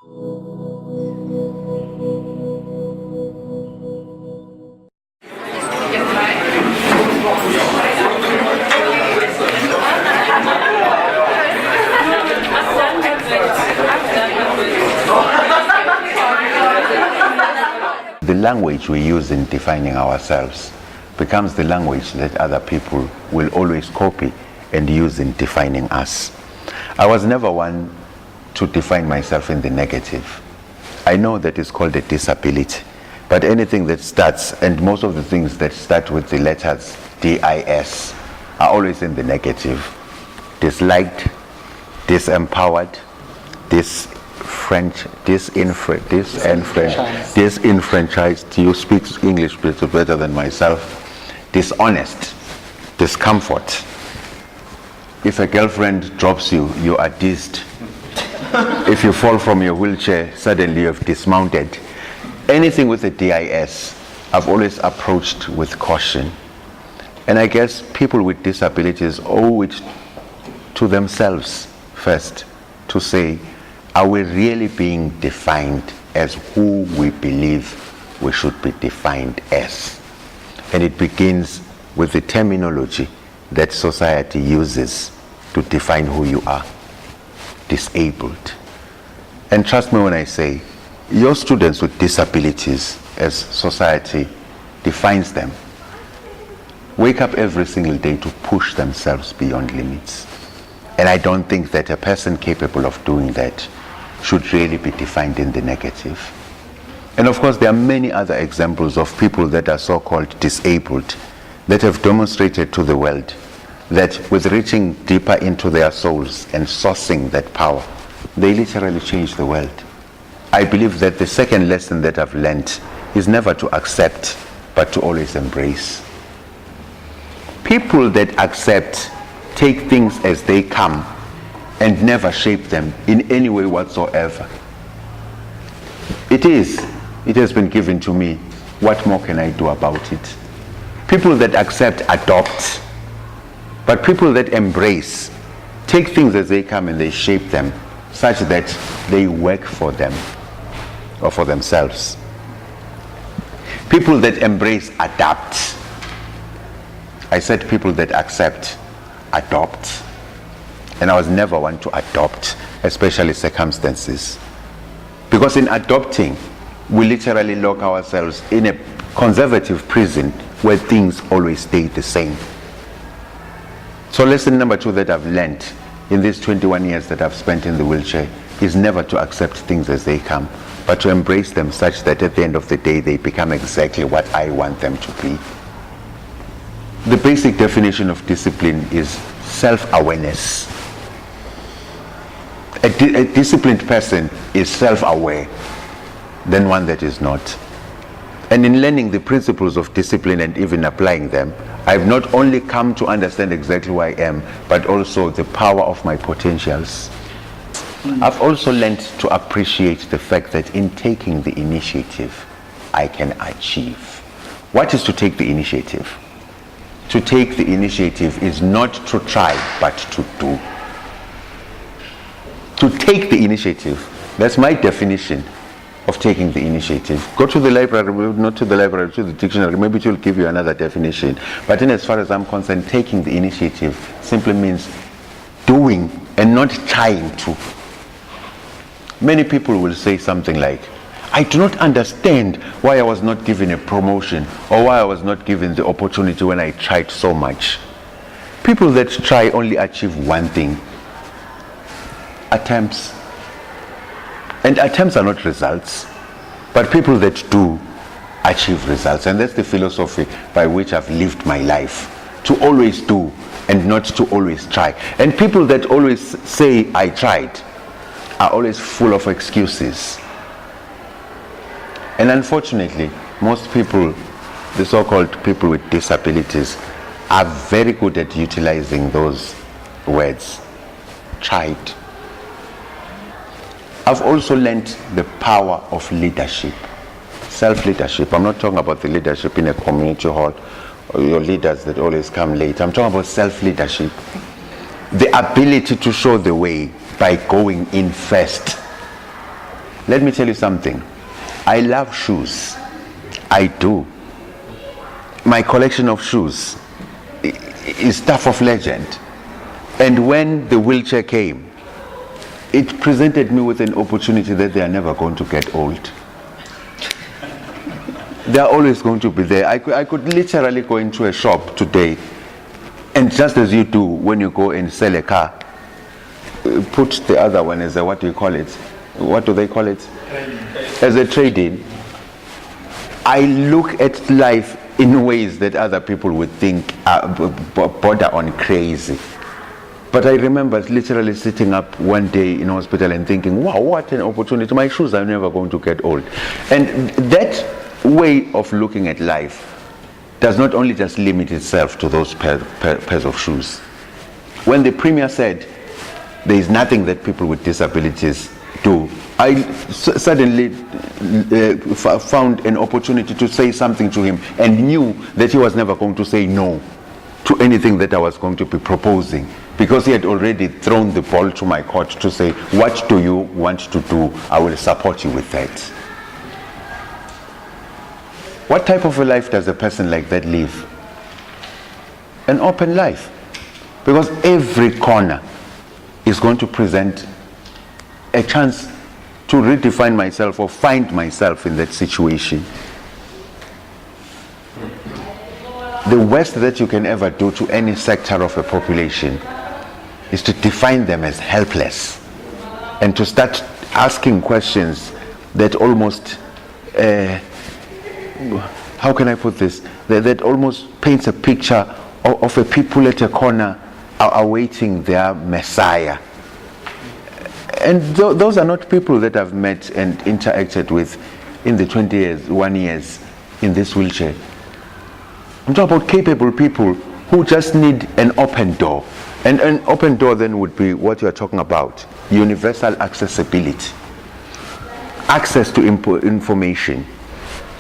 The language we use in defining ourselves becomes the language that other people will always copy and use in defining us. I was never one to define myself in the negative. I know that it's called a disability, but anything that starts, and most of the things that start with the letters DIS, are always in the negative. Disliked, disempowered, disenfranchised. You speak English better than myself. Dishonest, discomfort. If a girlfriend drops you, you are dissed. If you fall from your wheelchair, suddenly you have dismounted. Anything with a DIS, I've always approached with caution. And I guess people with disabilities owe it to themselves first to say, are we really being defined as who we believe we should be defined as? And it begins with the terminology that society uses to define who you are. Disabled. And trust me when I say, your students with disabilities, as society defines them, wake up every single day to push themselves beyond limits. And I don't think that a person capable of doing that should really be defined in the negative. And of course, there are many other examples of people that are so-called disabled that have demonstrated to the world that with reaching deeper into their souls and sourcing that power, they literally change the world. I believe that the second lesson that I've learned is never to accept, but to always embrace. People that accept take things as they come and never shape them in any way whatsoever. It has been given to me. What more can I do about it? People that accept adopt, but people that embrace take things as they come and they shape them such that they work for them or for themselves. People that embrace adapt. I said people that accept adopt. And I was never one to adopt, especially circumstances. Because in adopting, we literally lock ourselves in a conservative prison where things always stay the same. So lesson number 2 that I've learned in these 21 years that I've spent in the wheelchair is never to accept things as they come, but to embrace them such that at the end of the day they become exactly what I want them to be. The basic definition of discipline is self-awareness. A disciplined person is self-aware than one that is not. And in learning the principles of discipline and even applying them, I've not only come to understand exactly who I am, but also the power of my potentials. I've also learned to appreciate the fact that in taking the initiative, I can achieve. What is to take the initiative? To take the initiative is not to try, but to do. To take the initiative, that's my definition of taking the initiative. Go to the library, not to the library, to the dictionary, maybe it will give you another definition. But in as far as I'm concerned, taking the initiative simply means doing and not trying to. Many people will say something like, I do not understand why I was not given a promotion or why I was not given the opportunity when I tried so much. People that try only achieve one thing: attempts. And attempts are not results, but people that do achieve results. And that's the philosophy by which I've lived my life, to always do and not to always try. And people that always say I tried are always full of excuses. And unfortunately, most people, the so-called people with disabilities, are very good at utilizing those words. Tried. I've also learned the power of leadership, self-leadership. I'm not talking about the leadership in a community hall or your leaders that always come late. I'm talking about self-leadership. The ability to show the way by going in first. Let me tell you something. I love shoes. I do. My collection of shoes is stuff of legend. And when the wheelchair came, it presented me with an opportunity that they are never going to get old. They are always going to be there. I could literally go into a shop today, and just as you do when you go and sell a car, put the other one as a, what do you call it? What do they call it? As a trade-in. I look at life in ways that other people would think border on crazy. But I remember literally sitting up one day in hospital and thinking, wow, what an opportunity. My shoes are never going to get old. And that way of looking at life does not only just limit itself to those pairs of shoes. When the Premier said there is nothing that people with disabilities do, I suddenly found an opportunity to say something to him and knew that he was never going to say no to anything that I was going to be proposing, because he had already thrown the ball to my court to say, what do you want to do? I will support you with that. What type of a life does a person like that live? An open life. Because every corner is going to present a chance to redefine myself or find myself in that situation. The worst that you can ever do to any sector of a population is to define them as helpless and to start asking questions that almost, how can I put this, that almost paints a picture of a people at a corner awaiting their messiah. And those are not people that I've met and interacted with in the 21 years in this wheelchair. I'm talking about capable people who just need an open door. And an open door then would be what you're talking about: universal accessibility, access to information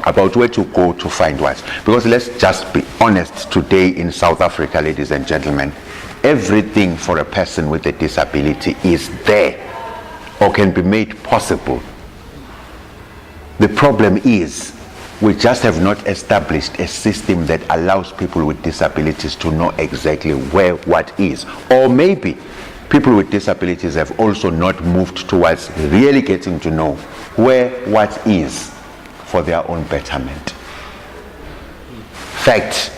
about where to go to find what. Because let's just be honest, today in South Africa, ladies and gentlemen, everything for a person with a disability is there or can be made possible. The problem is we just have not established a system that allows people with disabilities to know exactly where what is. Or maybe people with disabilities have also not moved towards really getting to know where what is for their own betterment. Fact.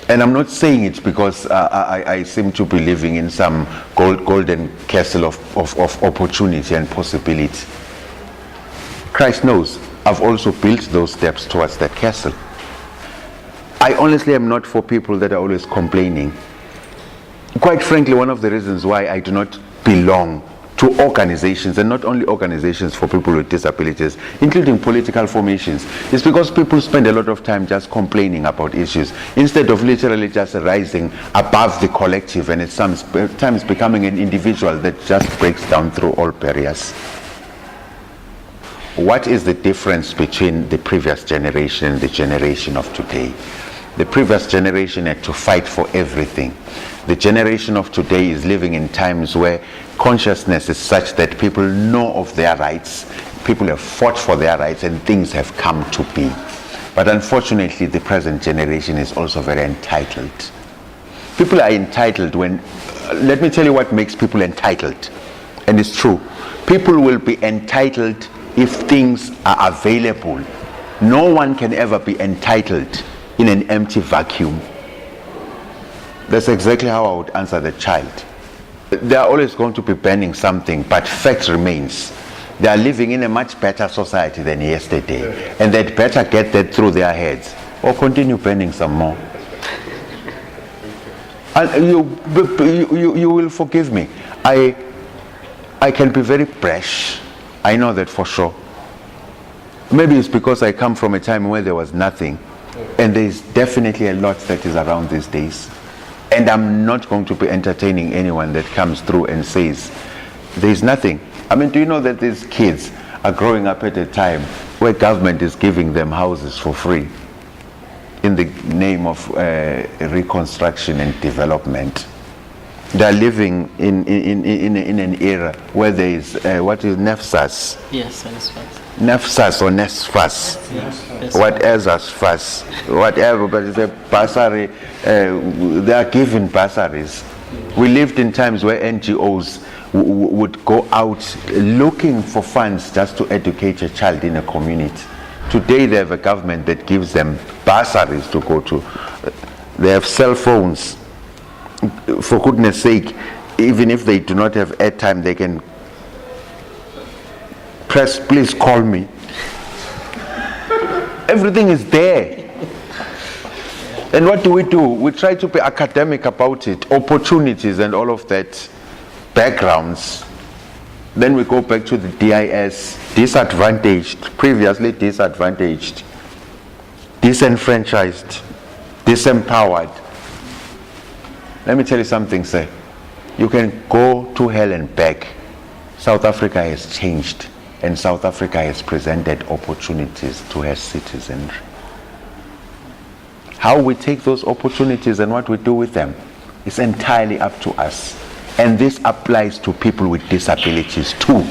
And I'm not saying it because I seem to be living in some golden castle of opportunity and possibility. Christ knows, I've also built those steps towards that castle. I honestly am not for people that are always complaining. Quite frankly, one of the reasons why I do not belong to organizations, and not only organizations for people with disabilities, including political formations, is because people spend a lot of time just complaining about issues instead of literally just rising above the collective and at sometimes becoming an individual that just breaks down through all barriers. What is the difference between the previous generation and the generation of today? The previous generation had to fight for everything. The generation of today is living in times where consciousness is such that people know of their rights, people have fought for their rights, and things have come to be. But unfortunately, the present generation is also very entitled. People are entitled when, let me tell you what makes people entitled. And it's true. People will be entitled if things are available. No one can ever be entitled in an empty vacuum. That's exactly how I would answer the child. They are always going to be banning something, but fact remains. They are living in a much better society than yesterday, and they'd better get that through their heads or continue banning some more. And you will forgive me. I can be very brash. I know that for sure. Maybe it's because I come from a time where there was nothing, and there is definitely a lot that is around these days. And I'm not going to be entertaining anyone that comes through and says there is nothing. I mean, do you know that these kids are growing up at a time where government is giving them houses for free in the name of reconstruction and development? They are living in an era where there is what is NEFSAS? Yes, NEFSAS. NEFSAS or NESFAS, Yes. whatever's FAS, whatever, but it's a bursary. They are given bursaries. We lived in times where NGOs would go out looking for funds just to educate a child in a community. Today they have a government that gives them bursaries to go to. They have cell phones. For goodness sake, even if they do not have airtime, they can press, please call me. Everything is there. And what do? We try to be academic about it, opportunities and all of that, backgrounds. Then we go back to the DIS, disadvantaged, previously disadvantaged, disenfranchised, disempowered. Let me tell you something, sir. You can go to hell and back. South Africa has changed, and South Africa has presented opportunities to her citizenry. How we take those opportunities and what we do with them is entirely up to us. And this applies to people with disabilities too.